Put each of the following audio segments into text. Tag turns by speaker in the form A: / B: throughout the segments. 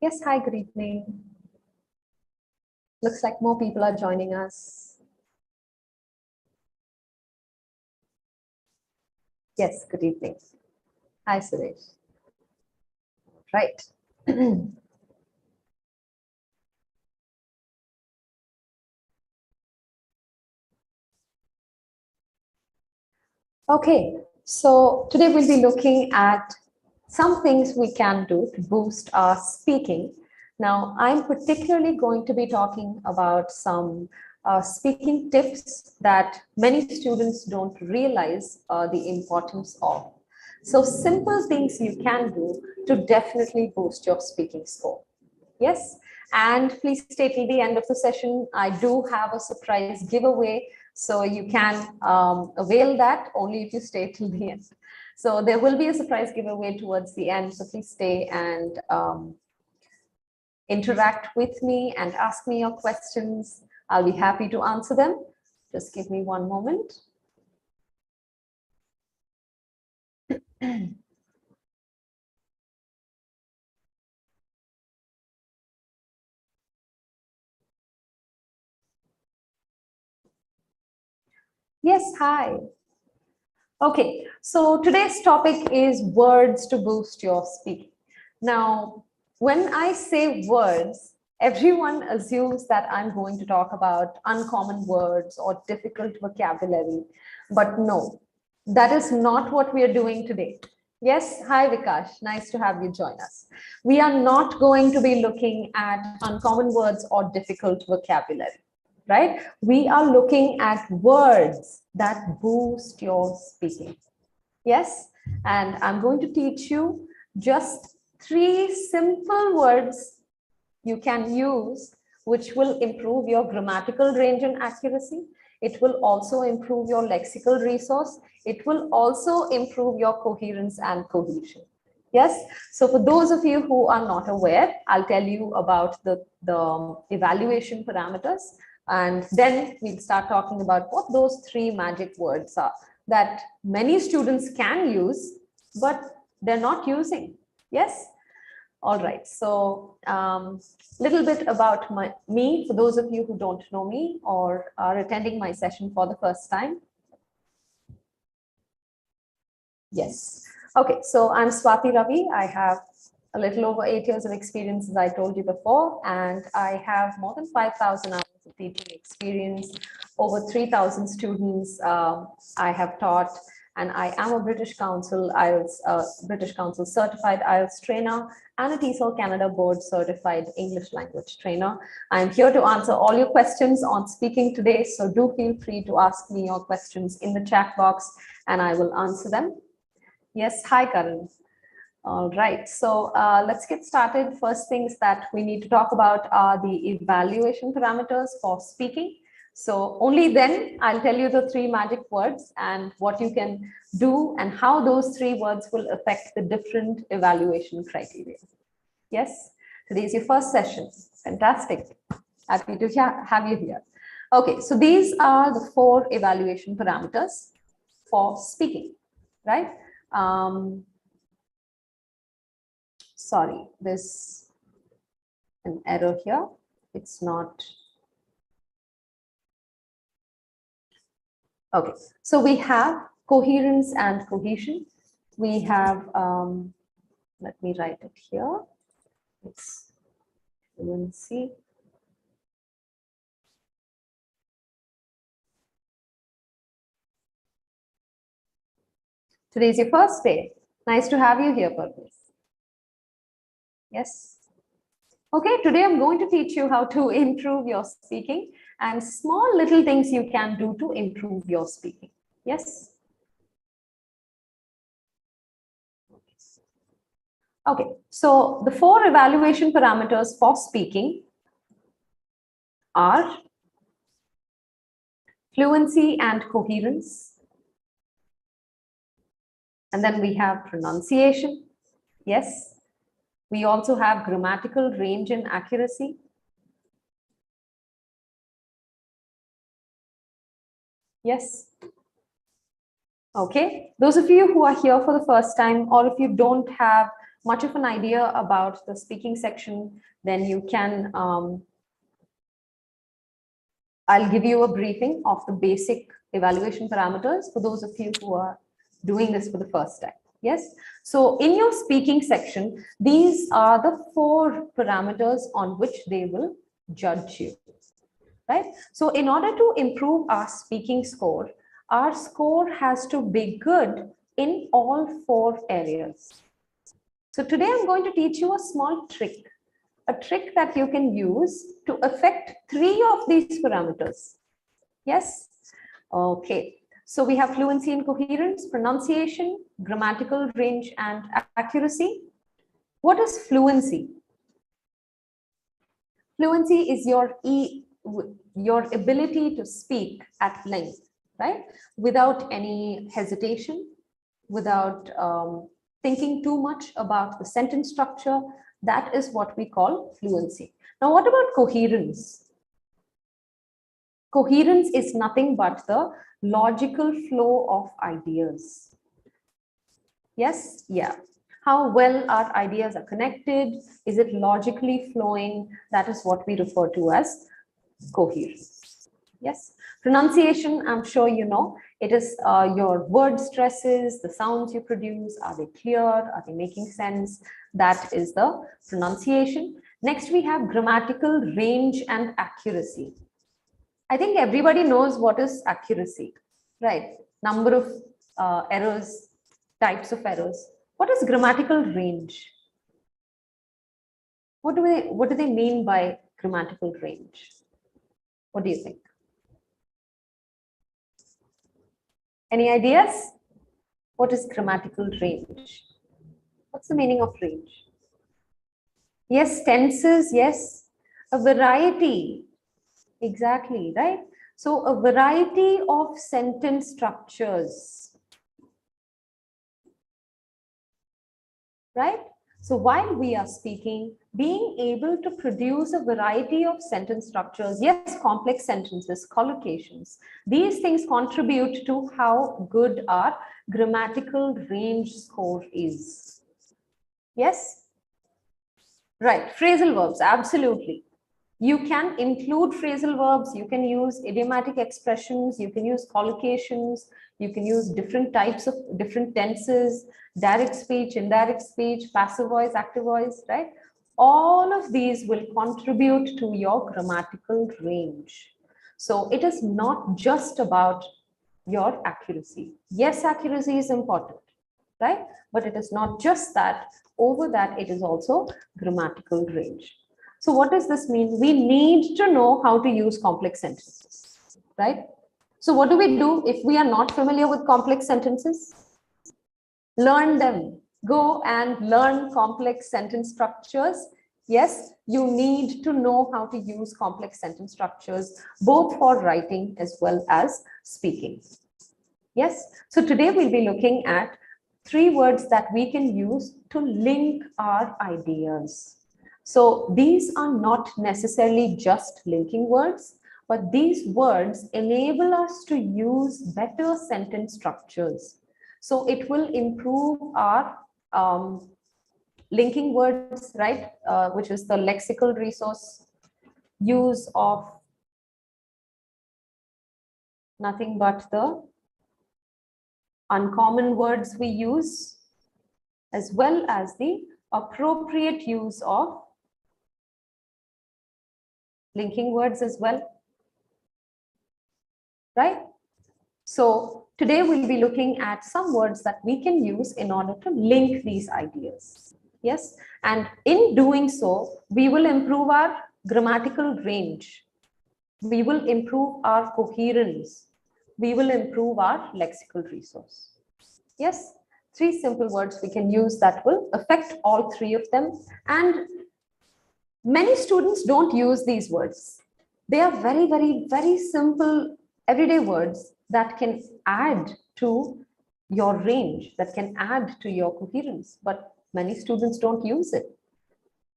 A: Yes, hi, good evening. Looks like more people are joining us. Yes, good evening. Hi, Suresh. Right. Okay, so today we'll be looking at some things we can do to boost our speaking. Now, I'm particularly going to be talking about some speaking tips that many students don't realize the importance of. So simple things you can do to definitely boost your speaking score. Yes, and please stay till the end of the session. I do have a surprise giveaway, so you can avail that only if you stay till the end. So there will be a surprise giveaway towards the end, so please stay and interact with me and ask me your questions. I'll be happy to answer them. Just give me one moment. Yes, hi. Okay, so today's topic is words to boost your speaking. Now, when I say words, everyone assumes that I'm going to talk about uncommon words or difficult vocabulary, but no, that is not what we are doing today. Yes, hi Vikash, nice to have you join us. We are not going to be looking at uncommon words or difficult vocabulary, right? We are looking at words that boost your speaking. Yes, and I'm going to teach you just 3 simple words you can use, which will improve your grammatical range and accuracy. It will also improve your lexical resource. It will also improve your coherence and cohesion. Yes, so for those of you who are not aware, I'll tell you about the evaluation parameters, and then we'll start talking about what those 3 magic words are that many students can use, but they're not using. Yes. All right, so little bit about me for those of you who don't know me or are attending my session for the first time. Yes. Okay, so I'm Swati Ravi. I have a little over 8 years of experience, as I told you before, and I have more than 5,000 hours of teaching experience, over 3,000 students I have taught, and I am a British Council certified IELTS trainer and a TESOL Canada Board certified English language trainer. I'm here to answer all your questions on speaking today, so do feel free to ask me your questions in the chat box and I will answer them. Yes, hi Karan. All right, so let's get started. First things that we need to talk about are the evaluation parameters for speaking. So only then I'll tell you the 3 magic words and what you can do and how those 3 words will affect the different evaluation criteria. Yes, today is your first session. Fantastic. Happy to have you here. Okay, so these are the 4 evaluation parameters for speaking, right? Sorry, there's an error here. It's not. Okay, so we have coherence and cohesion. We have, let me write it here. It's fluency. Today's your first day. Nice to have you here, Purvis. Yes. Okay, today I'm going to teach you how to improve your speaking and small little things you can do to improve your speaking. Yes. Okay, so the 4 evaluation parameters for speaking are fluency and coherence. And then we have pronunciation. Yes. We also have grammatical range and accuracy. Yes. Okay. Those of you who are here for the first time, or if you don't have much of an idea about the speaking section, then you can, I'll give you a briefing of the basic evaluation parameters for those of you who are doing this for the first time. Yes. So in your speaking section, these are the 4 parameters on which they will judge you. Right. So in order to improve our speaking score, our score has to be good in all 4 areas. So today I'm going to teach you a small trick, a trick that you can use to affect 3 of these parameters. Yes. Okay. So we have fluency and coherence, pronunciation, grammatical range and accuracy. What is fluency? Fluency is your ability to speak at length, right? Without any hesitation, without thinking too much about the sentence structure. That is what we call fluency. Now, what about coherence? Coherence is nothing but the logical flow of ideas. Yes, yeah. How well our ideas are connected. Is it logically flowing? That is what we refer to as coherence. Yes. Pronunciation, I'm sure you know, it is your word stresses, the sounds you produce, are they clear? Are they making sense? That is the pronunciation. Next, we have grammatical range and accuracy. I think everybody knows what is accuracy, right? Number of errors, types of errors. What is grammatical range? What do they mean by grammatical range? What do you think? Any ideas? What is grammatical range? What's the meaning of range? Yes, tenses, yes. A variety. Exactly, right? So a variety of sentence structures. Right? So while we are speaking, being able to produce a variety of sentence structures, yes, complex sentences, collocations, these things contribute to how good our grammatical range score is. Yes? Right, phrasal verbs, absolutely. You can include phrasal verbs, you can use idiomatic expressions, you can use collocations, you can use different types of different tenses, direct speech, indirect speech, passive voice, active voice, right? All of these will contribute to your grammatical range. So it is not just about your accuracy. Yes, accuracy is important, right? But it is not just that. Over that, it is also grammatical range. So what does this mean? We need to know how to use complex sentences, right? So what do we do if we are not familiar with complex sentences? Learn them. Go and learn complex sentence structures. Yes, you need to know how to use complex sentence structures, both for writing as well as speaking. Yes, so today we'll be looking at 3 words that we can use to link our ideas. So these are not necessarily just linking words, but these words enable us to use better sentence structures. So it will improve our linking words, right? Which is the lexical resource, use of nothing but the uncommon words we use, as well as the appropriate use of linking words as well, right? So today we'll be looking at some words that we can use in order to link these ideas. Yes, and in doing so, we will improve our grammatical range. We will improve our coherence. We will improve our lexical resource. Yes, 3 simple words we can use that will affect all 3 of them. And many students don't use these words. They are very, very, very simple everyday words that can add to your range, that can add to your coherence, but many students don't use it.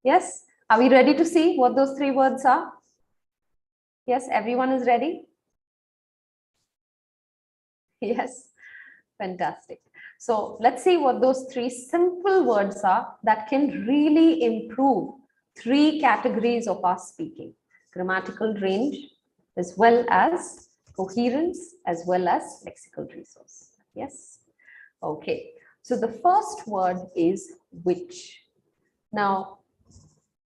A: Yes, are we ready to see what those 3 words are? Yes, everyone is ready? Yes, fantastic. So let's see what those three simple words are that can really improve three categories of our speaking: grammatical range, as well as coherence, as well as lexical resource. Yes. Okay. So the first word is which. Now,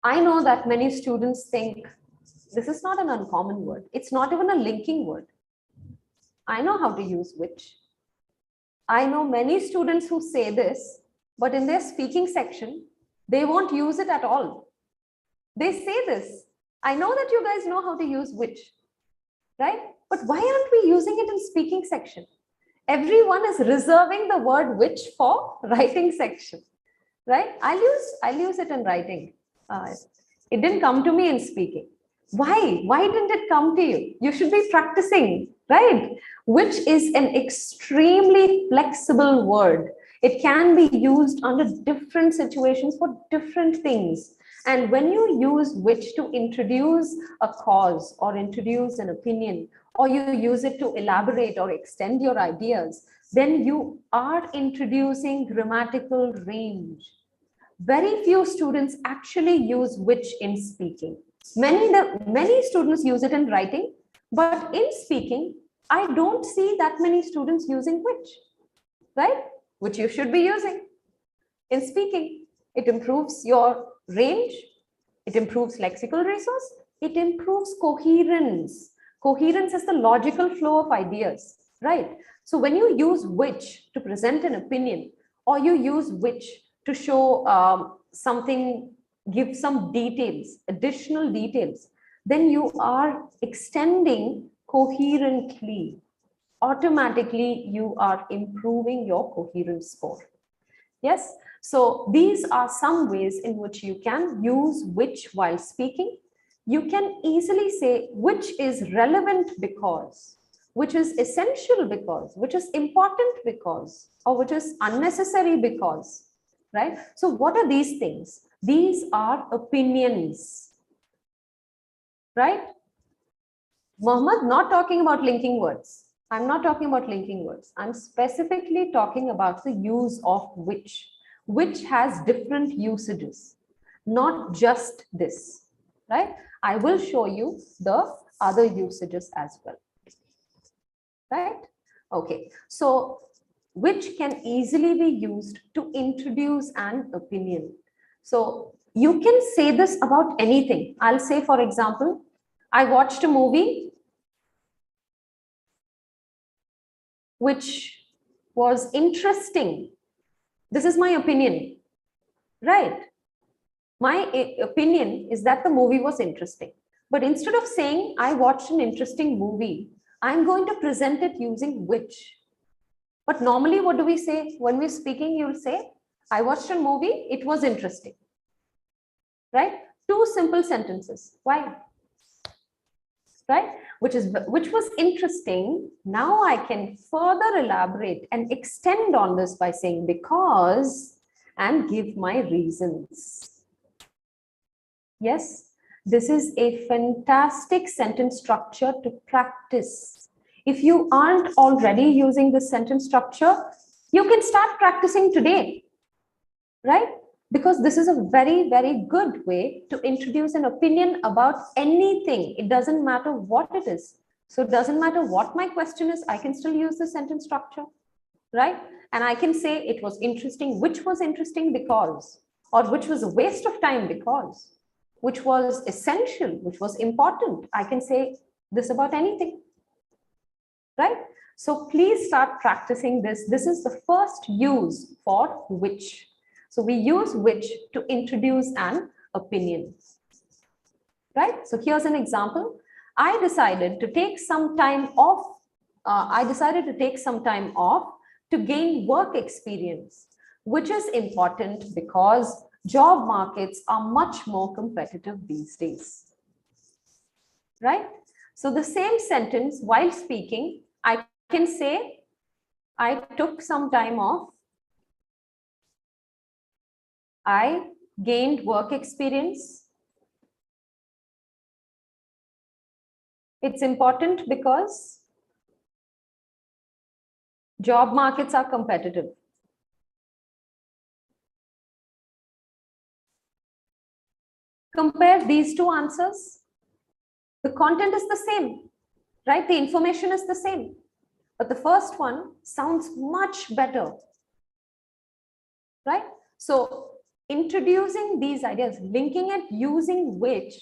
A: I know that many students think this is not an uncommon word. It's not even a linking word. I know how to use which. I know many students who say this, but in their speaking section, they won't use it at all. They say this. I know that you guys know how to use which, right? But why aren't we using it in speaking section? Everyone is reserving the word which for writing section, right? I'll use it in writing. It didn't come to me in speaking. Why didn't it come to you? You should be practicing, right? Which is an extremely flexible word. It can be used under different situations for different things. And when you use which to introduce a cause or introduce an opinion, or you use it to elaborate or extend your ideas, then you are introducing grammatical range. Very few students actually use which in speaking. Many students use it in writing, but in speaking, I don't see that many students using which, right? Which you should be using in speaking. It improves your range, it improves lexical resource, it improves coherence. Coherence is the logical flow of ideas, right? So when you use which to present an opinion, or you use which to show something, give some details, additional details, then you are extending coherently. Automatically, you are improving your coherence score. Yes, so these are some ways in which you can use which while speaking. You can easily say which is relevant because, which is essential because, which is important because, or which is unnecessary because, right? So what are these things? These are opinions, right? Mohammed, not talking about linking words. I'm not talking about linking words. I'm specifically talking about the use of which has different usages, not just this, right? I will show you the other usages as well, right? Okay, so which can easily be used to introduce an opinion. So you can say this about anything. I'll say, for example, I watched a movie which was interesting. This is my opinion, right? My opinion is that the movie was interesting. But instead of saying I watched an interesting movie, I'm going to present it using which. But normally, what do we say? When we're speaking, you'll say, I watched a movie, it was interesting. Right? Two simple sentences. Why? Right? Which was interesting. Now I can further elaborate and extend on this by saying because and give my reasons. Yes, this is a fantastic sentence structure to practice. If you aren't already using this sentence structure, you can start practicing today, right? Because this is a very, very good way to introduce an opinion about anything. It doesn't matter what it is. So it doesn't matter what my question is, I can still use the sentence structure, right? And I can say it was interesting, which was interesting because, or which was a waste of time because, which was essential, which was important. I can say this about anything, right? So please start practicing this. This is the first use for which. So we use which to introduce an opinion, right? So here's an example. I decided to take some time off. To gain work experience, which is important because job markets are much more competitive these days, right? So the same sentence while speaking, I can say, I took some time off. I gained work experience. It's important because job markets are competitive. Compare these two answers. The content is the same, right? The information is the same, but the first one sounds much better, right? So introducing these ideas, linking it using which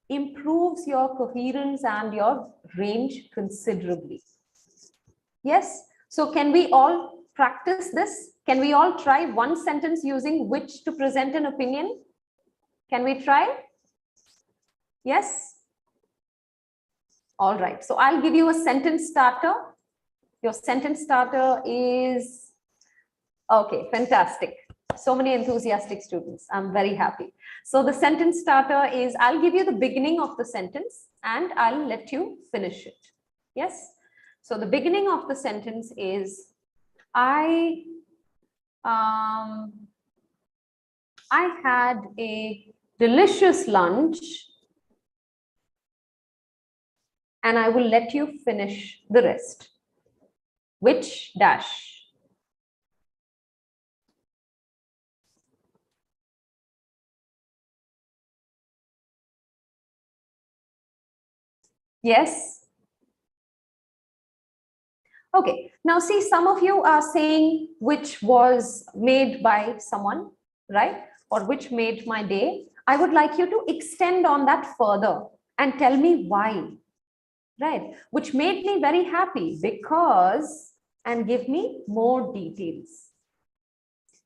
A: improves your coherence and your range considerably. Yes, so can we all practice this? Can we all try one sentence using which to present an opinion? Can we try? Yes? All right, so I'll give you a sentence starter. Your sentence starter is, okay, fantastic. So many enthusiastic students. I'm very happy. So the sentence starter is, I'll give you the beginning of the sentence and I'll let you finish it. Yes? So the beginning of the sentence is, I had a delicious lunch, and I will let you finish the rest. Which dash? Yes? Okay, now see, some of you are saying which was made by someone, right? Or which made my day. I would like you to extend on that further and tell me why, right? Which made me very happy because, and give me more details.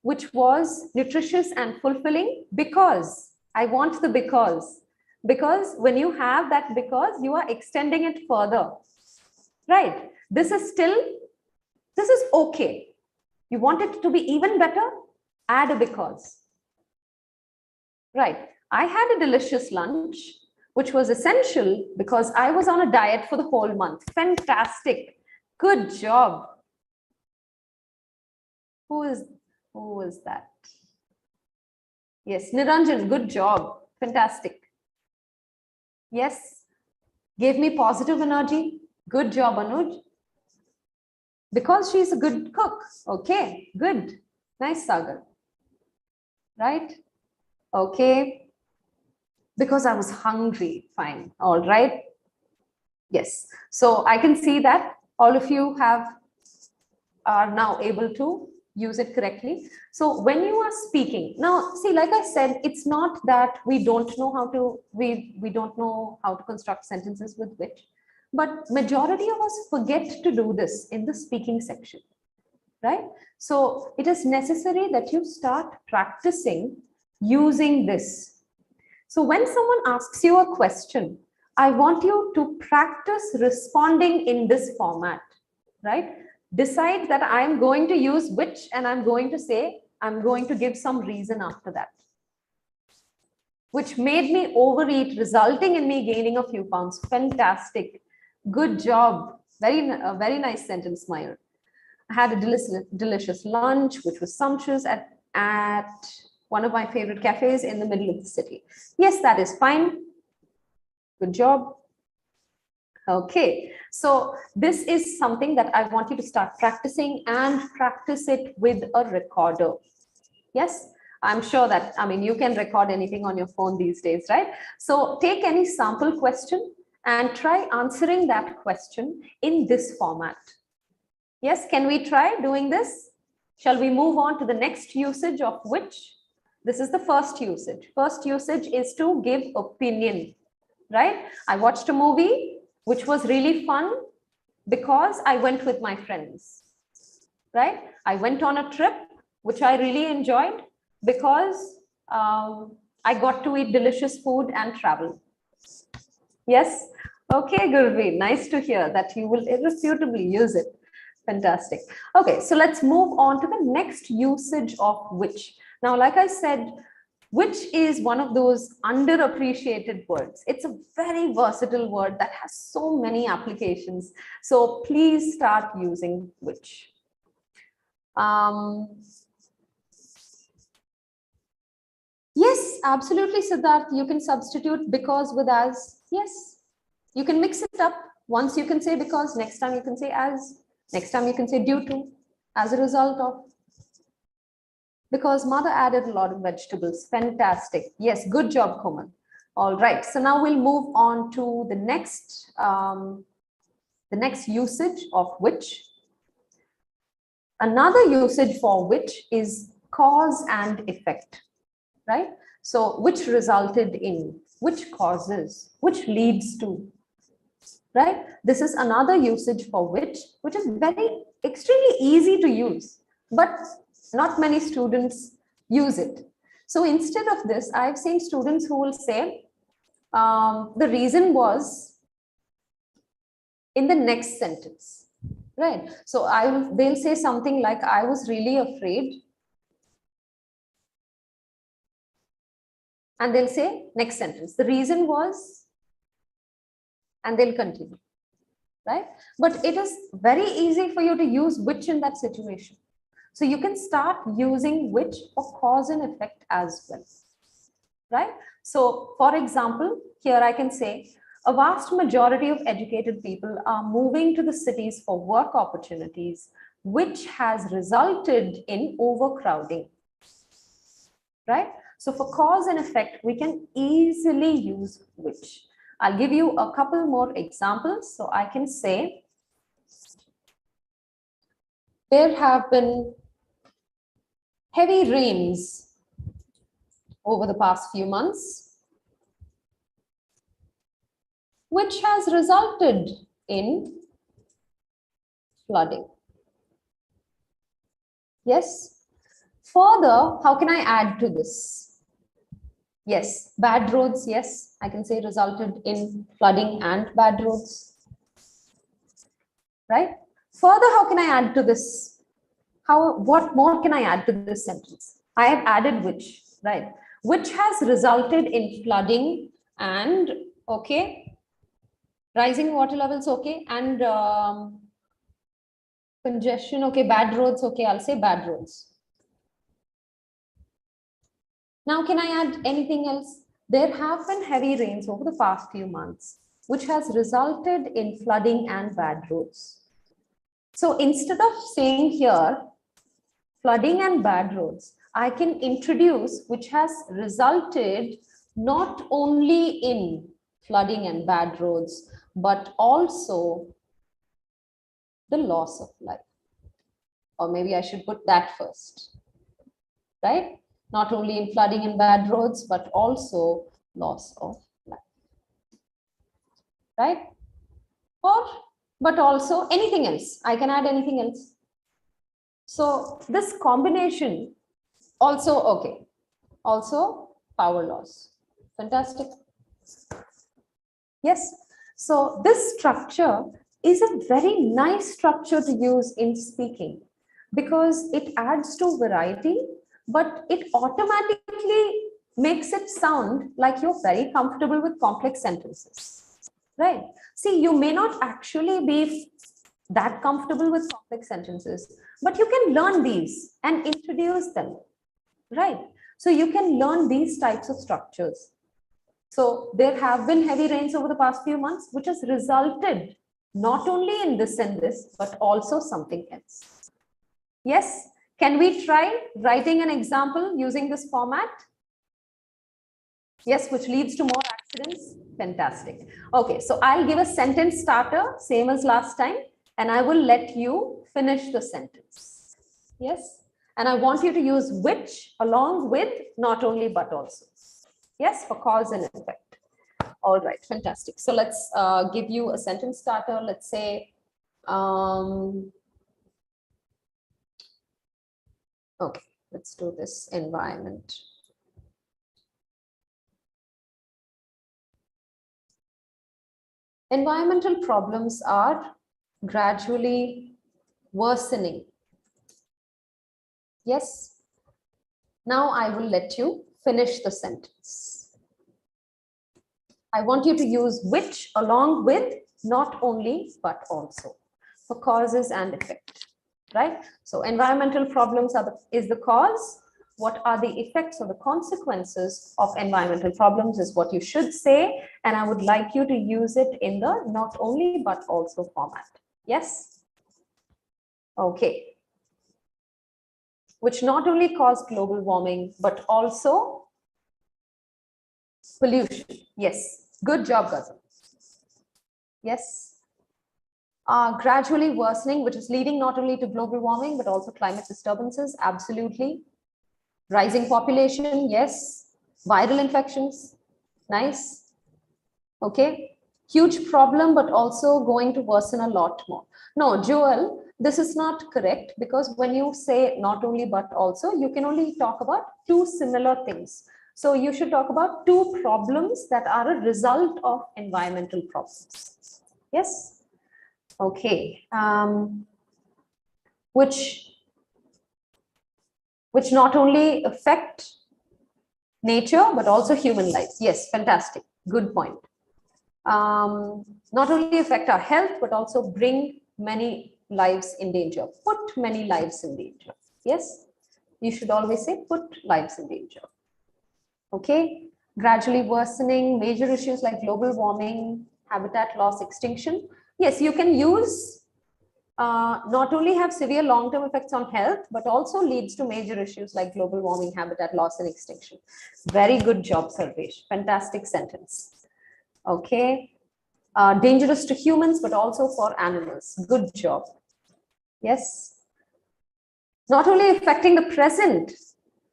A: Which was nutritious and fulfilling because. I want the because when you have that because, you are extending it further, right? This is okay. You want it to be even better? Add a because. Right. I had a delicious lunch, which was essential because I was on a diet for the whole month. Fantastic. Good job. Who is that? Yes, Niranjan, good job. Fantastic. Yes. Gave me positive energy. Good job, Anuj. Because she's a good cook. Okay, good. Nice, Sagar. Right? Okay. Because I was hungry. Fine. All right. Yes. So I can see that all of you are now able to use it correctly. So when you are speaking, now see, like I said, it's not that we don't know how to, we don't know how to construct sentences with which, but majority of us forget to do this in the speaking section, right? So it is necessary that you start practicing using this. So when someone asks you a question, I want you to practice responding in this format, right? Decide that I'm going to use which, and I'm going to say, I'm going to give some reason after that. Which made me overeat, resulting in me gaining a few pounds. Fantastic. Good job. Very nice sentence, Mayur. I had a delicious lunch, which was sumptuous at one of my favorite cafes in the middle of the city. Yes, that is fine. Good job. Okay, so this is something that I want you to start practicing and practice it with a recorder. Yes, I'm sure that, I mean, you can record anything on your phone these days, right? So take any sample question and try answering that question in this format. Yes, can we try doing this? Shall we move on to the next usage of which? This is the first usage. First usage is to give opinion, right? I watched a movie which was really fun because I went with my friends, right? I went on a trip which I really enjoyed because I got to eat delicious food and travel. Yes? Okay, Gurveer, nice to hear that you will irrefutably use it. Fantastic. Okay, so let's move on to the next usage of which. Now, like I said, which is one of those underappreciated words. It's a very versatile word that has so many applications. So please start using which. Yes, absolutely, Siddharth. You can substitute because with as. Yes, you can mix it up. Once you can say because, next time you can say as, next time you can say due to, as a result of. Because mother added a lot of vegetables. Fantastic. Yes, good job, Komal. All right, so now we'll move on to the next usage of which. Another usage for which is cause and effect, right? So which resulted in, which causes, which leads to, right? This is another usage for which is very extremely easy to use, but not many students use it. So instead of this, I've seen students who will say, the reason was in the next sentence, right? So they'll say something like, I was really afraid. And they'll say next sentence, the reason was, and they'll continue, right? But it is very easy for you to use which in that situation. So you can start using which for cause and effect as well, right? So for example, here I can say, a vast majority of educated people are moving to the cities for work opportunities, which has resulted in overcrowding, right? So for cause and effect, we can easily use which. I'll give you a couple more examples. So I can say, there have been heavy rains over the past few months, which has resulted in flooding. Yes. Further, how can I add to this? Yes, bad roads. Yes, I can say resulted in flooding and bad roads. Right? Further, how can I add to this? What more can I add to this sentence? I have added which, right? Which has resulted in flooding and, okay, rising water levels, okay, and congestion, okay, bad roads, okay, I'll say bad roads. Now, can I add anything else? There have been heavy rains over the past few months, which has resulted in flooding and bad roads. So instead of saying here, flooding and bad roads, I can introduce which has resulted not only in flooding and bad roads, but also the loss of life. Or maybe I should put that first, right? Not only in flooding and bad roads, but also loss of life, right? Or, but also anything else. I can add anything else. So this combination also, okay, also power loss. Fantastic. Yes. So this structure is a very nice structure to use in speaking because it adds to variety, but it automatically makes it sound like you're very comfortable with complex sentences, right? See, you may not actually be that comfortable with complex sentences, but you can learn these and introduce them, right? So you can learn these types of structures. So there have been heavy rains over the past few months, which has resulted not only in this and this, but also something else. Yes, can we try writing an example using this format? Yes, which leads to more accidents. Fantastic. Okay, so I'll give a sentence starter, same as last time, and I will let you finish the sentence. Yes, and I want you to use which along with not only but also. Yes, for cause and effect. All right, fantastic. So let's give you a sentence starter. Let's say, okay, let's do this environment. Environmental problems are gradually worsening. Yes. Now I will let you finish the sentence. I want you to use which along with not only but also for causes and effect, right? So environmental problems is the cause. What are the effects or the consequences of environmental problems is what you should say. And I would like you to use it in the not only but also format. Yes? Okay. Which not only cause global warming, but also Pollution. Yes. Good job, Gazal. Yes. Gradually worsening, which is leading not only to global warming, but also climate disturbances. Absolutely. Rising population. Yes. Viral infections. Nice. Okay. Huge problem, but also going to worsen a lot more. No, Joel, this is not correct, because when you say not only but also, you can only talk about two similar things. So you should talk about two problems that are a result of environmental problems. Yes. Okay. Which not only affect nature, but also human lives. Yes, fantastic. Good point. Not only affect our health, but also bring many lives in danger, put many lives in danger. Yes, you should always say put lives in danger. Okay, gradually worsening, major issues like global warming, habitat loss, extinction. Yes, you can use not only have severe long-term effects on health, but also leads to major issues like global warming, habitat loss, and extinction. Very good job, Sarvesh. Fantastic sentence. Okay. Dangerous to humans, but also for animals. Good job. Yes. Not only affecting the present,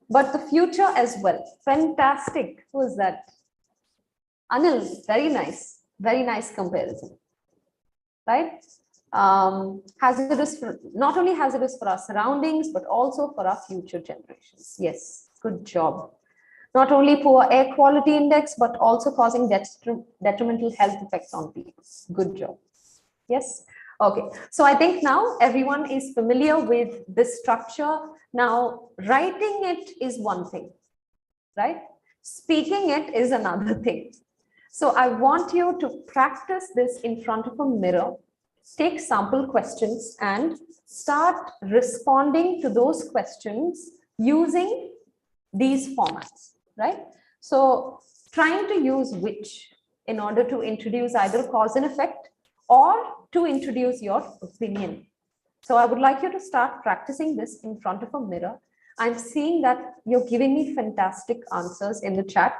A: but the future as well. Fantastic. Who is that? Anil. Very nice. Very nice comparison. Right? Hazardous for, not only hazardous for our surroundings, but also for our future generations. Yes. Good job. Not only poor air quality index, but also causing detrimental health effects on people. Good job. Yes. Okay. So I think now everyone is familiar with this structure. Now, writing it is one thing, right? Speaking it is another thing. So I want you to practice this in front of a mirror, take sample questions and start responding to those questions using these formats, right? So trying to use which in order to introduce either cause and effect or to introduce your opinion. So I would like you to start practicing this in front of a mirror. I'm seeing that you're giving me fantastic answers in the chat.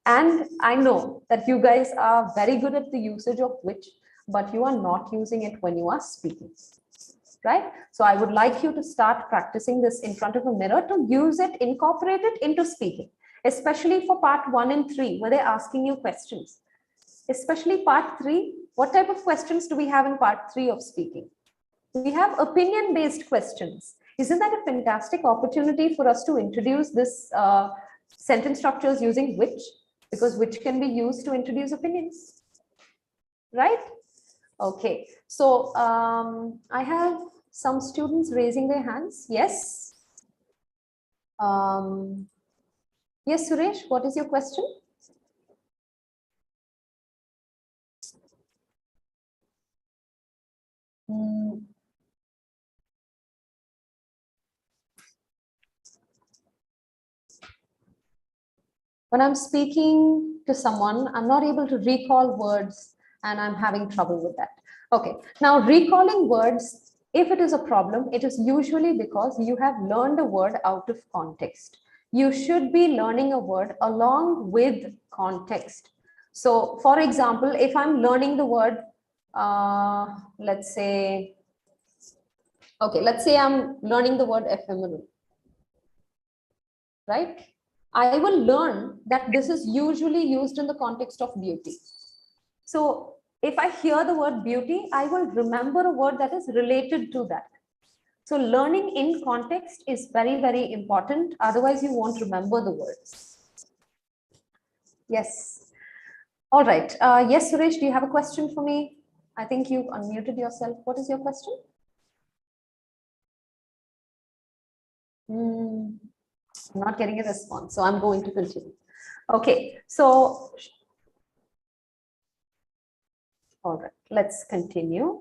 A: And I know that you guys are very good at the usage of which, but you are not using it when you are speaking. Right? So I would like you to start practicing this in front of a mirror to use it, incorporate it into speaking, especially for part 1 and 3, where they're asking you questions. Especially part 3, what type of questions do we have in part 3 of speaking? We have opinion-based questions. Isn't that a fantastic opportunity for us to introduce this sentence structures using which? Because which can be used to introduce opinions, right? Okay, so I have some students raising their hands. Yes. Yes, Suresh, what is your question? When I'm speaking to someone, I'm not able to recall words and I'm having trouble with that. Okay, now recalling words, if it is a problem, it is usually because you have learned a word out of context. You should be learning a word along with context. So for example, if I'm learning the word, let's say I'm learning the word ephemeral, right? I will learn that this is usually used in the context of beauty. So if I hear the word beauty, I will remember a word that is related to that. So learning in context is very, very important. Otherwise, you won't remember the words. Yes. All right. Yes, Suresh, do you have a question for me? I think you unmuted yourself. What is your question? I'm not getting a response, so I'm going to continue. Okay, so all right, let's continue.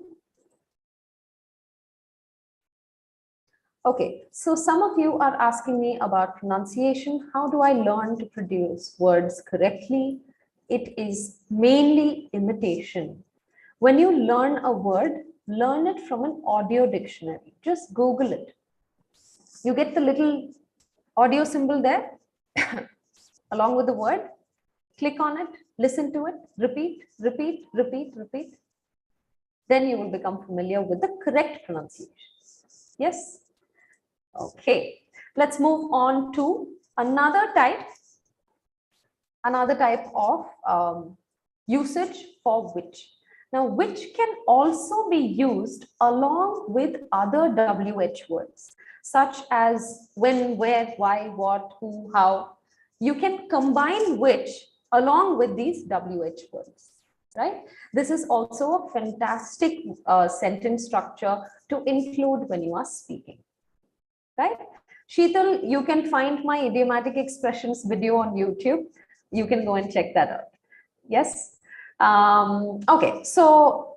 A: Okay, so some of you are asking me about pronunciation. How do I learn to produce words correctly? It is mainly imitation. When you learn a word, learn it from an audio dictionary. Just Google it. You get the little audio symbol there along with the word. Click on it, listen to it, repeat, repeat, repeat, repeat. Then you will become familiar with the correct pronunciation. Yes? Okay. Let's move on to another type of usage for which. Now, which can also be used along with other WH words, such as when, where, why, what, who, how. You can combine which along with these WH words, right? This is also a fantastic sentence structure to include when you are speaking, right? Sheetal, you can find my idiomatic expressions video on YouTube. You can go and check that out. Yes. Okay, so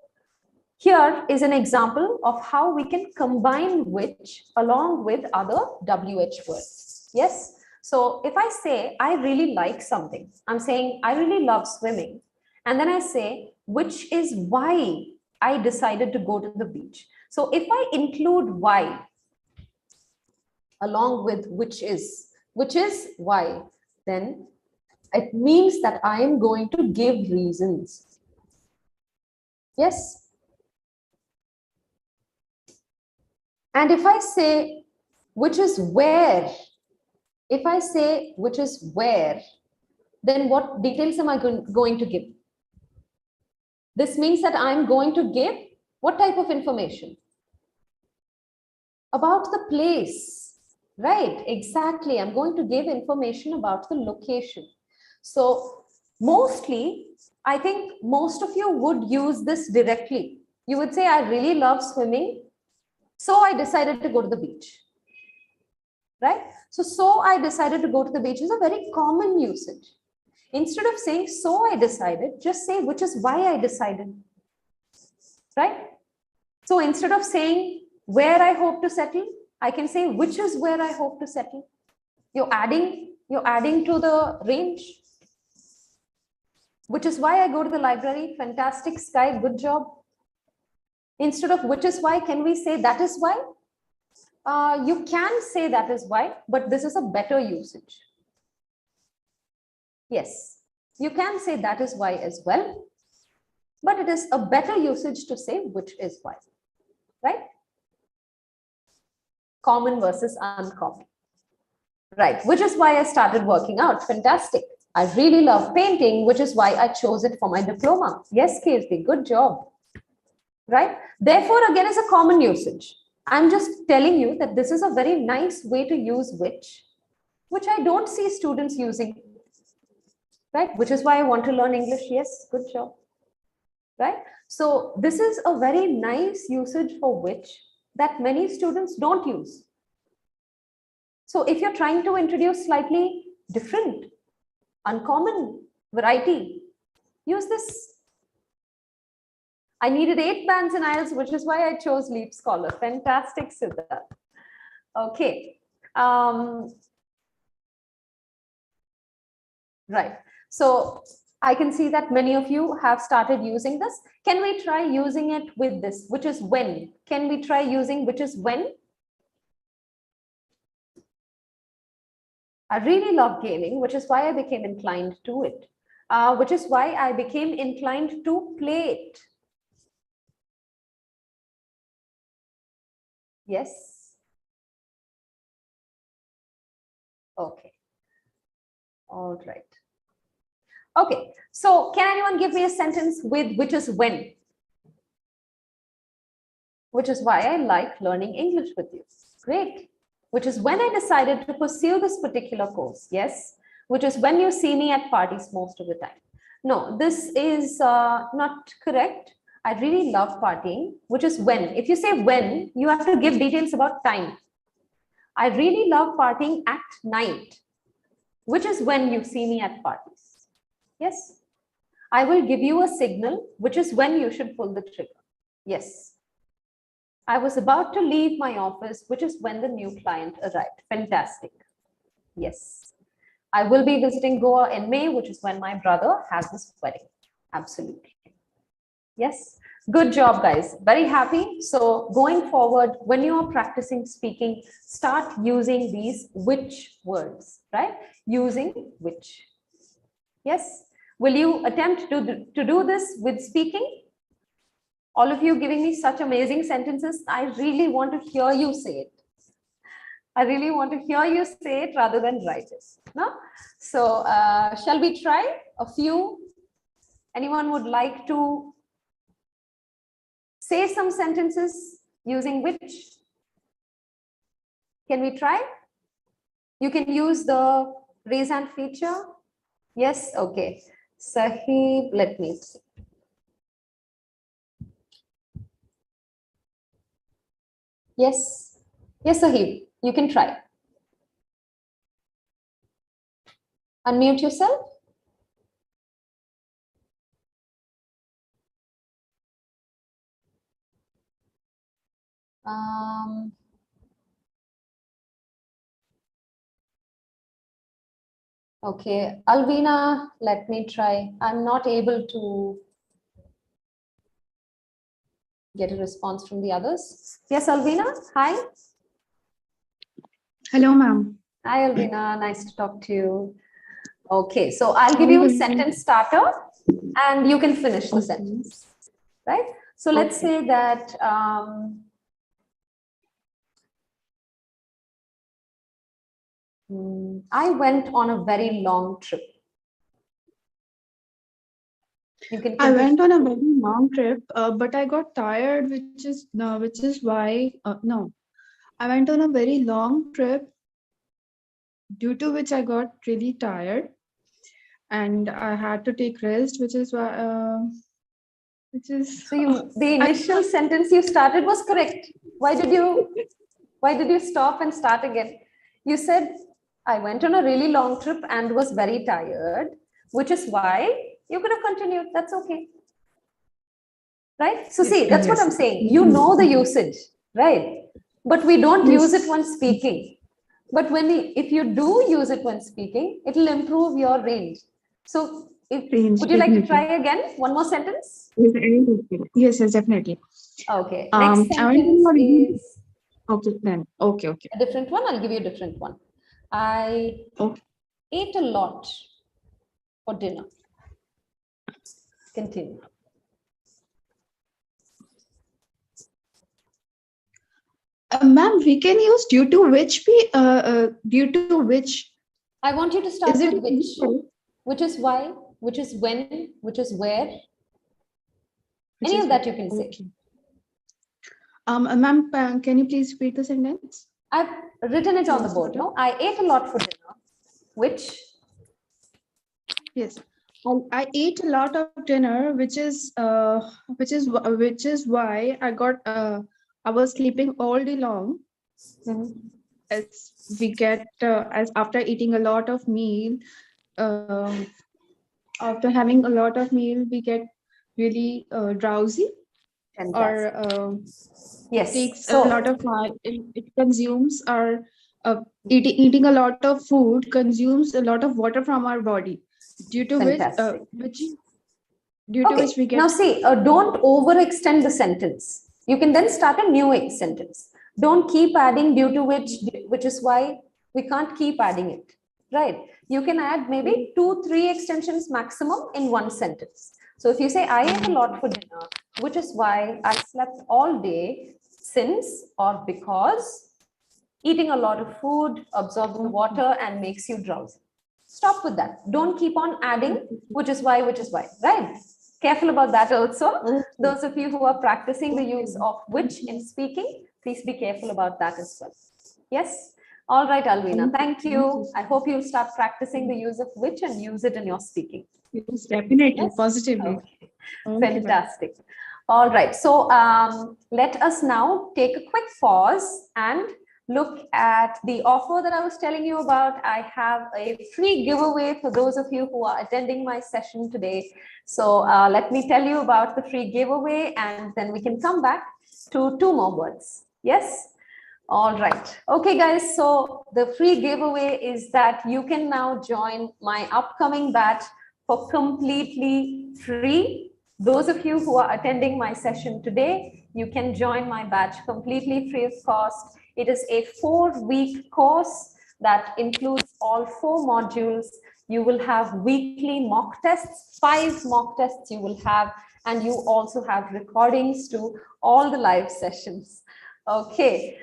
A: here is an example of how we can combine which along with other WH words. Yes. So if I say, I really like something, I'm saying, I really love swimming. And then I say, which is why I decided to go to the beach. So if I include why along with which is why, then it means that I am going to give reasons. Yes. And if I say which is where, then what details am I going to give? This means that I'm going to give what type of information? About the place, right? Exactly. I'm going to give information about the location. So mostly, I think most of you would use this directly. You would say, I really love swimming, so I decided to go to the beach, right? So I decided to go to the beach is a very common usage. Instead of saying, so I decided, just say, which is why I decided, right? So instead of saying, where I hope to settle, I can say, which is where I hope to settle. You're adding to the range. Which is why I go to the library. Fantastic, Sky, good job. Instead of which is why, can we say that is why? You can say that is why, but this is a better usage. Yes, you can say that is why as well, but it is a better usage to say which is why, right? Common versus uncommon. Right, which is why I started working out. Fantastic. I really love painting, which is why I chose it for my diploma. Yes, Kirti, good job. Right? Therefore, again, is a common usage. I'm just telling you that this is a very nice way to use which I don't see students using. Right? Which is why I want to learn English. Yes, good job. Right? So this is a very nice usage for which that many students don't use. So if you're trying to introduce slightly different, uncommon variety, use this. I needed 8 bands in IELTS, which is why I chose LeapScholar. Fantastic, Siddha. Okay. Right. So I can see that many of you have started using this. Can we try using it with this, which is when? Can we try using which is when? I really love gaming, which is why I became inclined to it, which is why I became inclined to play it. Yes. Okay. All right. Okay. So can anyone give me a sentence with which is when? Which is why I like learning English with you. Great. Which is when I decided to pursue this particular course. Yes. Which is when you see me at parties most of the time. No, this is not correct. I really love partying, which is when. If you say when, you have to give details about time. I really love partying at night, which is when you see me at parties. Yes. I will give you a signal, which is when you should pull the trigger. Yes. I was about to leave my office, which is when the new client arrived. Fantastic. Yes. I will be visiting Goa in May, which is when my brother has his wedding. Absolutely. Yes. Good job, guys. Very happy. So going forward, when you are practicing speaking, start using these which words, right? Using which. Yes. Will you attempt to do this with speaking? All of you giving me such amazing sentences. I really want to hear you say it. I really want to hear you say it rather than write it. No? So shall we try a few? Anyone would like to say some sentences using which? Can we try? You can use the raise hand feature. Yes, okay. Sahib, let me see. Yes, yes, Sahib, you can try. Unmute yourself. Okay, Alvina, let me try. I'm not able to get a response from the others. Yes, Alvina, hi.
B: Hello, ma'am.
A: Hi, Alvina, nice to talk to you. Okay, so I'll give you a sentence starter and you can finish the sentence, right? So let's say that I went on a very long trip. You can
B: I went on a very long trip, but I got tired, which is why no. I went on a very long trip, due to which I got really tired, and I had to take rest, which is why
A: So the initial sentence you started was correct. Why did you stop and start again? You said, I went on a really long trip and was very tired, which is why you could have continued. That's okay. Right? So see, that's what I'm saying. You know the usage, right? But we don't use it when speaking. But if you do use it when speaking, it will improve your range. So would you like to try again? One more sentence?
B: Yes, definitely.
A: Okay. Next sentence is
B: okay then. Okay.
A: a different one. I'll give you a different one. I ate a lot for dinner. Continue.
B: Ma'am, we can use due to which due to which.
A: I want you to start with which is why, which is when, which is where. Any of that you can say.
B: Ma'am, can you please repeat the sentence?
A: I've written it on the board. No, I ate a lot for dinner. Which?
B: Yes, I ate a lot of dinner, which is why I was sleeping all day long. As we get as after eating a lot of meal, after having a lot of meal, we get really drowsy.
A: Fantastic.
B: Or
A: yes,
B: takes a lot of time. It consumes our eating a lot of food consumes a lot of water from our body, due to which we get.
A: Now see, don't overextend the sentence. You can then start a new sentence. Don't keep adding due to which is why. We can't keep adding it, right? You can add maybe 2-3 extensions maximum in one sentence. So if you say, I ate a lot for dinner, which is why I slept all day, since or because eating a lot of food absorbs the water and makes you drowsy. Stop with that. Don't keep on adding, which is why, right? Careful about that also. Those of you who are practicing the use of which in speaking, please be careful about that as well. Yes? All right, Alvina, thank you. I hope you'll start practicing the use of which and use it in your speaking.
B: Yes, definitely, positively.
A: Okay. Fantastic. All right, so let us now take a quick pause and look at the offer that I was telling you about. I have a free giveaway for those of you who are attending my session today. So let me tell you about the free giveaway and then we can come back to 2 more words. Yes? All right. Okay, guys. So the free giveaway is that you can now join my upcoming batch for completely free. Those of you who are attending my session today, you can join my batch completely free of cost. It is a 4-week course that includes all 4 modules. You will have weekly mock tests, 5 mock tests you will have, and you also have recordings to all the live sessions. Okay,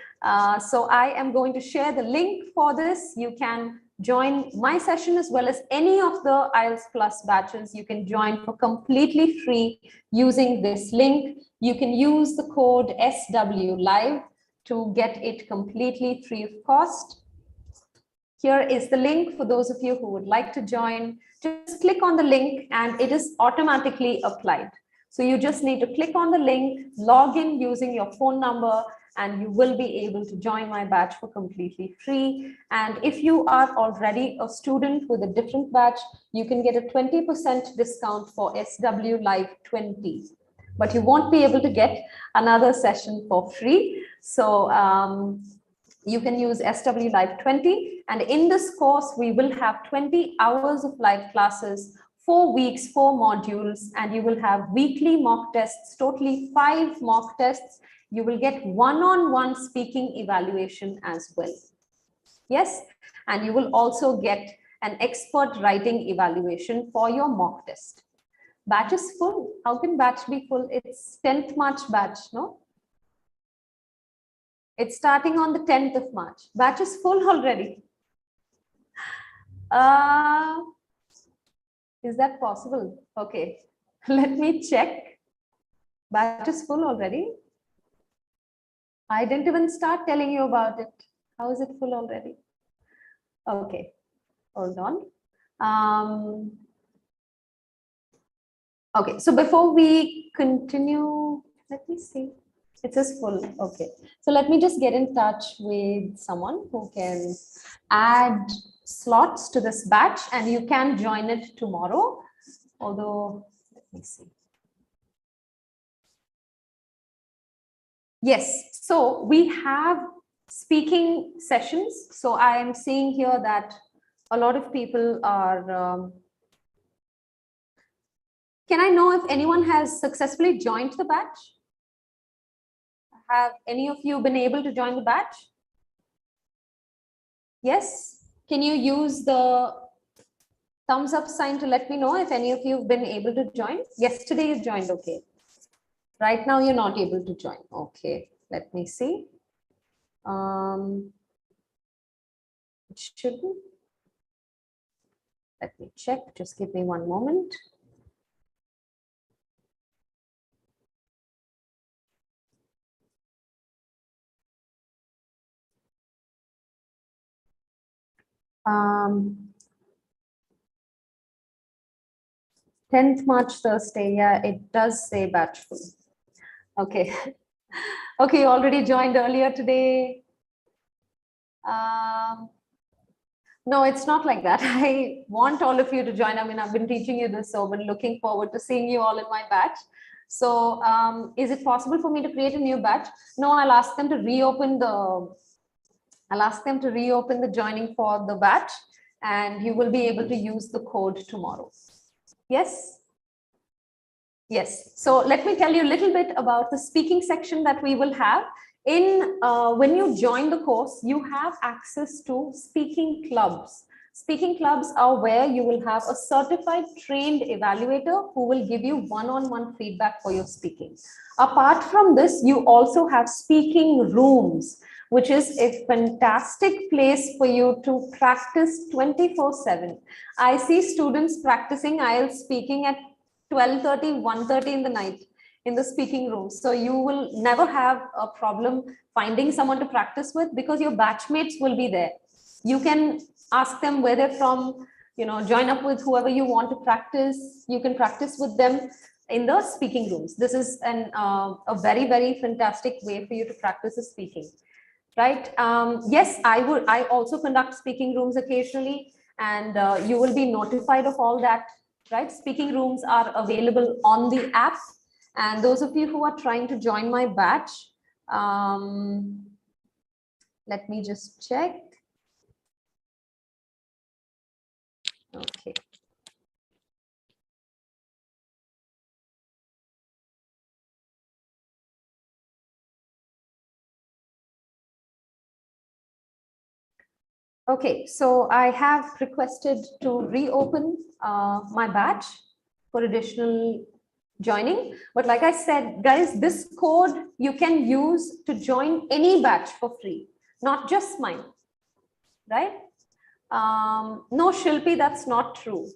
A: so I am going to share the link for this. You can join my session as well as any of the IELTS Plus batches. You can join for completely free using this link. You can use the code SW Live to get it completely free of cost. Here is the link for those of you who would like to join. Just click on the link and it is automatically applied. So you just need to click on the link, log in using your phone number, and you will be able to join my batch for completely free. And if you are already a student with a different batch, you can get a 20% discount for SW Live 20. But you won't be able to get another session for free. So you can use SW Live 20. And in this course, we will have 20 hours of live classes, 4 weeks, 4 modules, and you will have weekly mock tests, totally 5 mock tests. You will get one-on-one speaking evaluation as well. Yes, and you will also get an expert writing evaluation for your mock test. Batch is full. How can batch be full? It's 10th March batch, no? It's starting on the 10th of March. Batch is full already. Is that possible? Okay, let me check. Batch is full already. I didn't even start telling you about it. How is it full already? Okay, hold on. Okay, so before we continue, let me see. It says full. Okay, so let me just get in touch with someone who can add slots to this batch, and you can join it tomorrow. Although, let me see. Yes, so we have speaking sessions. So I am seeing here that a lot of people are. Can I know if anyone has successfully joined the batch? Have any of you been able to join the batch? Yes. Can you use the thumbs up sign to let me know if any of you have been able to join? Yesterday you joined, okay. Right now you're not able to join. Okay, let me see. It shouldn't. Let me check. Just give me one moment. Um, 10th March Thursday. Yeah, it does say batch full. Okay. Okay, you already joined earlier today. No, it's not like that. I want all of you to join. I mean, I've been teaching you this, so I've been looking forward to seeing you all in my batch. So is it possible for me to create a new batch? No, I'll ask them to reopen the joining for the batch, and you will be able to use the code tomorrow. Yes? Yes. So let me tell you a little bit about the speaking section that we will have. When you join the course, you have access to speaking clubs. Speaking clubs are where you will have a certified trained evaluator who will give you one-on-one feedback for your speaking. Apart from this, you also have speaking rooms, which is a fantastic place for you to practice 24/7. I see students practicing IELTS speaking at 12:30, 1:30 in the night in the speaking room. So you will never have a problem finding someone to practice with because your batchmates will be there. You can ask them where they're from, join up with whoever you want to practice. You can practice with them in the speaking rooms. This is a very, very fantastic way for you to practice the speaking. Right? Yes, I also conduct speaking rooms occasionally, and you will be notified of all that. Right? Speaking rooms are available on the app. And those of you who are trying to join my batch, let me just check. Okay. Okay, so I have requested to reopen my batch for additional joining. But like I said, guys, this code you can use to join any batch for free, not just mine, right? No, Shilpi, that's not true.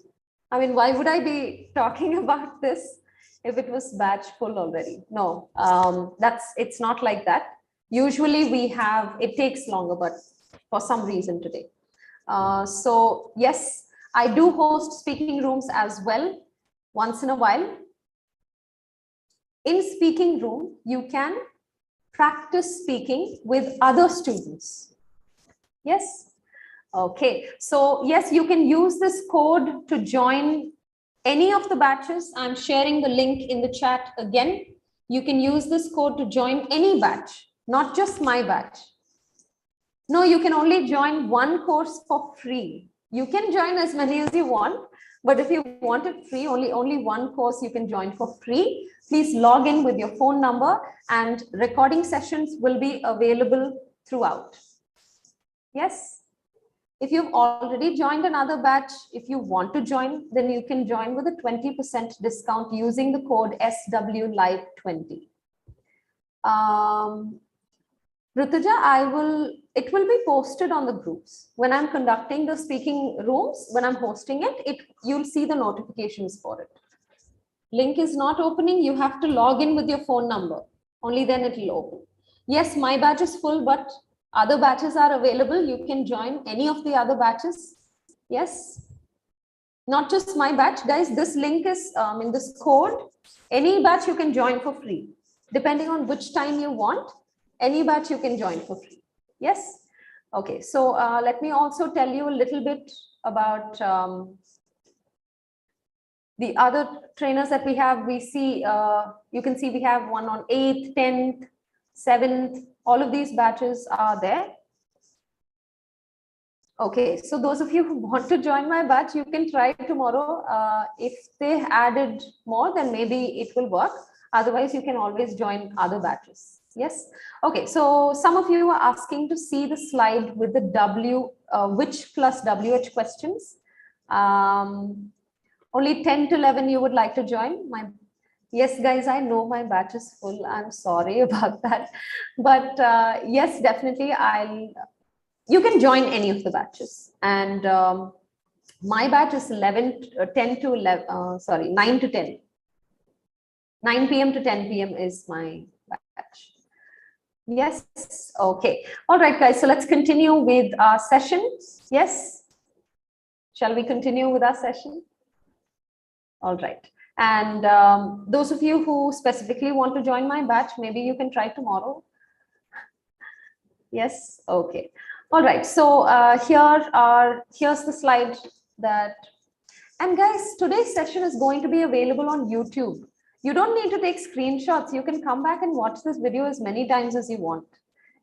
A: I mean, why would I be talking about this if it was batch full already? No, it's not like that. Usually we have, it takes longer, but for some reason today. So yes, I do host speaking rooms as well once in a while. In speaking room, you can practice speaking with other students. Yes. Okay. So yes, you can use this code to join any of the batches. I'm sharing the link in the chat again. You can use this code to join any batch, not just my batch. No, you can only join one course for free. You can join as many as you want, but if you want it free, only one course you can join for free. Please log in with your phone number and recording sessions will be available throughout. Yes. If you've already joined another batch, if you want to join, then you can join with a 20% discount using the code SWLive20. Rituja, it will be posted on the groups. When I'm conducting the speaking rooms, when I'm hosting it, you'll see the notifications for it. Link is not opening, you have to log in with your phone number. Only then it will open. Yes, my batch is full, but other batches are available. You can join any of the other batches. Yes. Not just my batch, guys. This link is in this code. Any batch you can join for free. Depending on which time you want, any batch you can join for free. Yes. Okay. So let me also tell you a little bit about the other trainers that we have. We see, you can see we have one on 8th, 10th, 7th. All of these batches are there. Okay, so those of you who want to join my batch, you can try tomorrow. If they added more, then maybe it will work. Otherwise, you can always join other batches. Yes. Okay, so some of you are asking to see the slide with the which plus WH questions. Only 10 to 11 you would like to join. Yes, guys, I know my batch is full. I'm sorry about that. But yes, definitely you can join any of the batches. And my batch is 10 to 11, sorry, 9 to 10. 9 p.m. to 10 p.m. is my batch. Yes, okay. All right, guys, so let's continue with our session. Yes, shall we continue with our session? All right. And those of you who specifically want to join my batch, maybe you can try tomorrow. Yes, okay. All right, so here's the slide that, and guys, today's session is going to be available on YouTube. You don't need to take screenshots. You can come back and watch this video as many times as you want.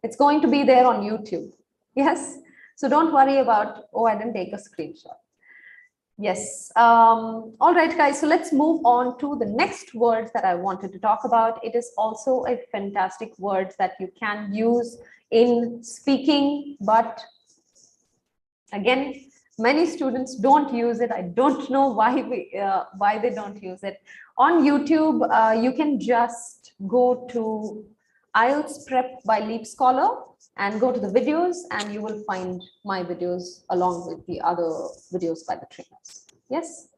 A: It's going to be there on YouTube. Yes, so don't worry about, oh, I didn't take a screenshot. Yes. All right, guys, so let's move on to the next word that I wanted to talk about. It is also a fantastic word that you can use in speaking, but again, many students don't use it. I don't know why they don't use it. On YouTube, you can just go to IELTS Prep by LeapScholar and go to the videos, and you will find my videos along with the other videos by the trainers. Yes.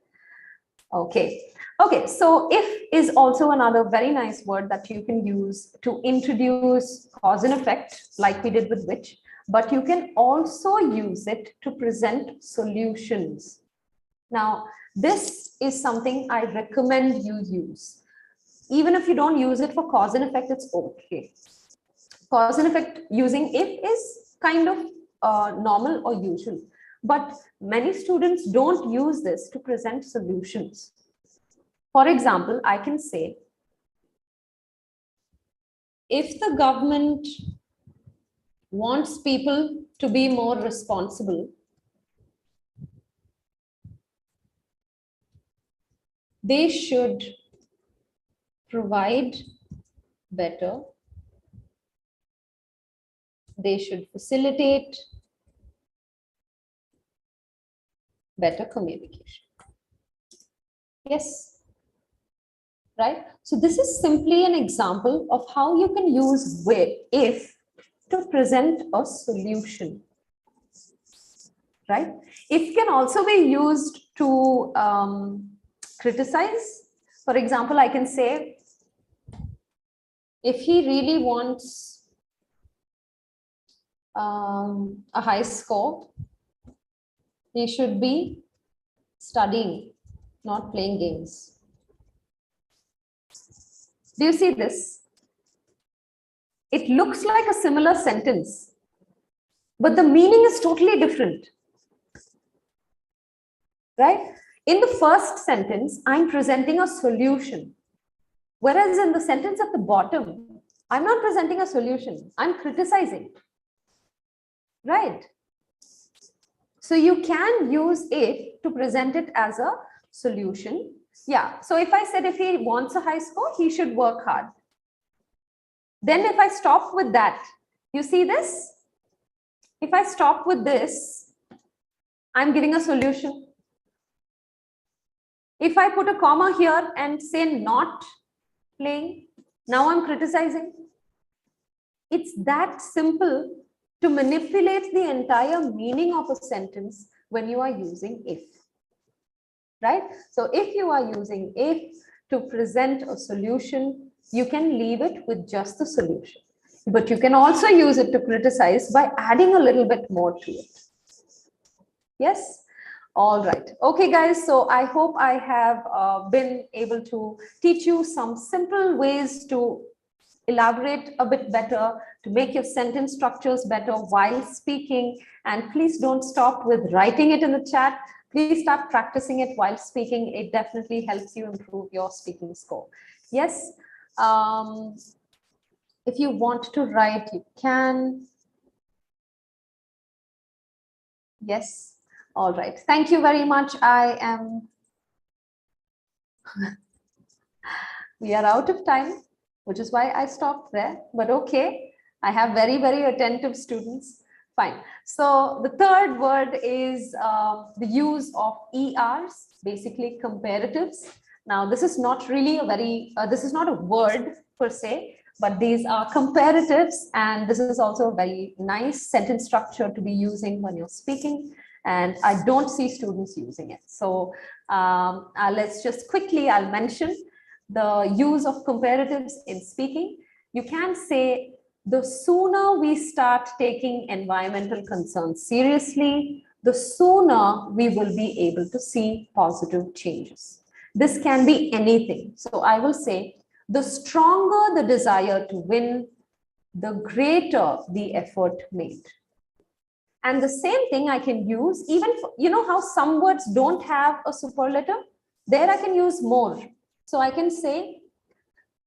A: Okay. Okay. So if is also another very nice word that you can use to introduce cause and effect, like we did with which, but you can also use it to present solutions. Now, this is something I recommend you use. Even if you don't use it for cause and effect, it's okay. Cause and effect using if is kind of normal or usual, but many students don't use this to present solutions. For example, I can say, if the government wants people to be more responsible, they should provide better, they should facilitate better communication. Yes. Right? So this is simply an example of how you can use if to present a solution. Right? If can also be used to criticize. For example, I can say, if he really wants a high score, he should be studying, not playing games. Do you see this? It looks like a similar sentence, but the meaning is totally different. Right? In the first sentence, I'm presenting a solution. Whereas in the sentence at the bottom, I'm not presenting a solution, I'm criticizing. Right? So you can use it to present it as a solution. Yeah. So if I said if he wants a high score, he should work hard. Then if I stop with that, you see this? If I stop with this, I'm giving a solution. If I put a comma here and say not playing, now I'm criticizing. It's that simple to manipulate the entire meaning of a sentence when you are using if. Right? So if you are using if to present a solution, you can leave it with just the solution. But you can also use it to criticize by adding a little bit more to it. Yes? All right. Okay, guys. So I hope I have been able to teach you some simple ways to elaborate a bit better, to make your sentence structures better while speaking. And please don't stop with writing it in the chat. Please start practicing it while speaking. It definitely helps you improve your speaking score. Yes. If you want to write, you can. Yes. All right. Thank you very much. We are out of time, which is why I stopped there. But okay, I have very, very attentive students. Fine. So the third word is the use of ERs, basically comparatives. Now, this is not really this is not a word per se, but these are comparatives. And this is also a very nice sentence structure to be using when you're speaking. And I don't see students using it. So let's just quickly, I'll mention the use of comparatives in speaking. You can say, the sooner we start taking environmental concerns seriously, the sooner we will be able to see positive changes. This can be anything. So I will say, the stronger the desire to win, the greater the effort made. And the same thing I can use, even for, you know how some words don't have a superlative? There I can use more. So I can say,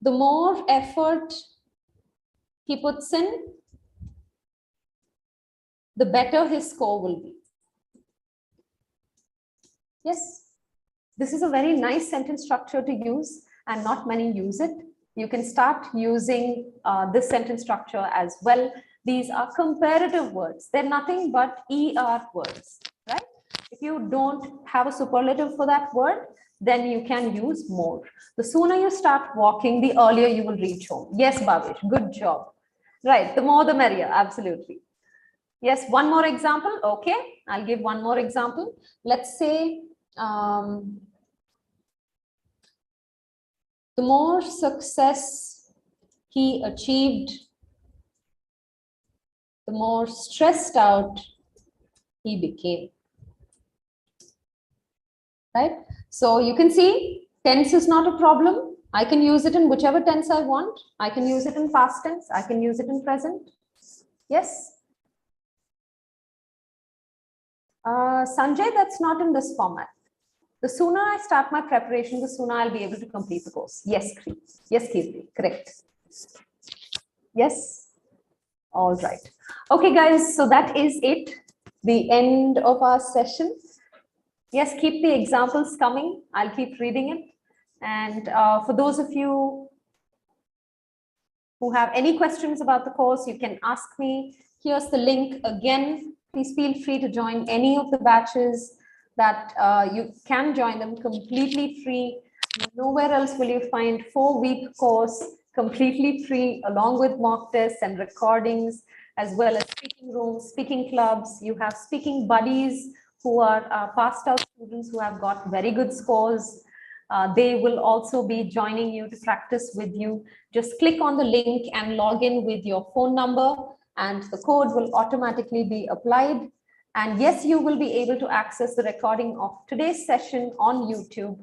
A: the more effort he puts in, the better his score will be. Yes, this is a very nice sentence structure to use, and not many use it. You can start using this sentence structure as well. These are comparative words. They're nothing but ER words, right? If you don't have a superlative for that word, then you can use more. The sooner you start walking, the earlier you will reach home. Yes, Bhavesh, good job. Right, the more the merrier, absolutely. Yes, one more example. Okay, I'll give one more example. Let's say the more success he achieved, the more stressed out he became. Right? So you can see tense is not a problem. I can use it in whichever tense I want. I can use it in past tense. I can use it in present. Yes. Sanjay, that's not in this format. The sooner I start my preparation, the sooner I'll be able to complete the course. Yes, yes, Kirti, correct. Yes. All right. Okay, guys, so that is it. The end of our session. Yes, keep the examples coming. I'll keep reading it. And for those of you who have any questions about the course, you can ask me. Here's the link again. Please feel free to join any of the batches. that you can join them completely free. Nowhere else will you find 4-week course completely free, along with mock tests and recordings, as well as speaking rooms, speaking clubs. You have speaking buddies who are passed out students who have got very good scores. They will also be joining you to practice with you. Just click on the link and log in with your phone number, and the code will automatically be applied. And yes, you will be able to access the recording of today's session on YouTube.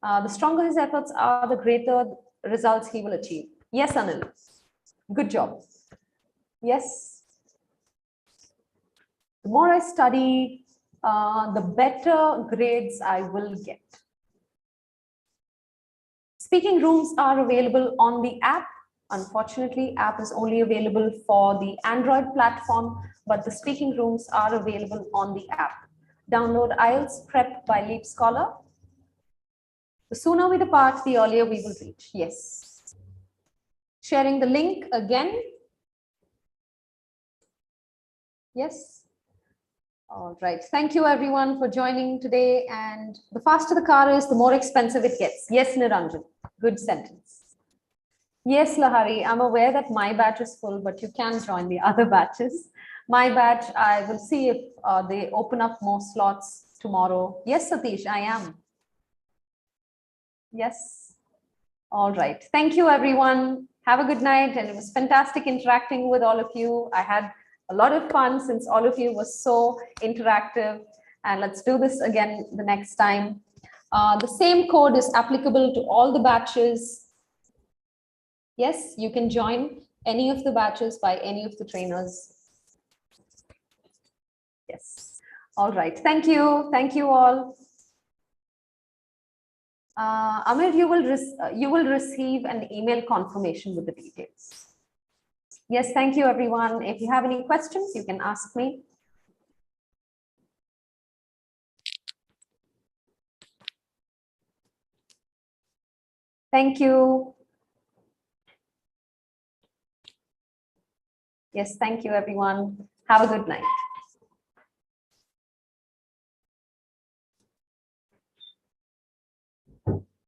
A: The stronger his efforts are, the greater results he will achieve. Yes, Anil. Good job. Yes. The more I study, the better grades I will get. Speaking rooms are available on the app. Unfortunately, app is only available for the Android platform, but the speaking rooms are available on the app. Download IELTS Prep by LeapScholar. The sooner we depart, the earlier we will reach. Yes. Sharing the link again. Yes. All right. Thank you everyone for joining today. And the faster the car is, the more expensive it gets. Yes, Niranjan. Good sentence. Yes, Lahari. I'm aware that my batch is full, but you can join the other batches. My batch, I will see if they open up more slots tomorrow. Yes, Satish, I am. Yes. All right. Thank you, everyone. Have a good night. And it was fantastic interacting with all of you. I had a lot of fun since all of you were so interactive. And let's do this again the next time. The same code is applicable to all the batches. Yes, you can join any of the batches by any of the trainers. Yes. All right. Thank you. Thank you all. Amir, you will receive an email confirmation with the details. Yes, thank you, everyone. If you have any questions, you can ask me. Thank you. Yes, thank you, everyone. Have a good night.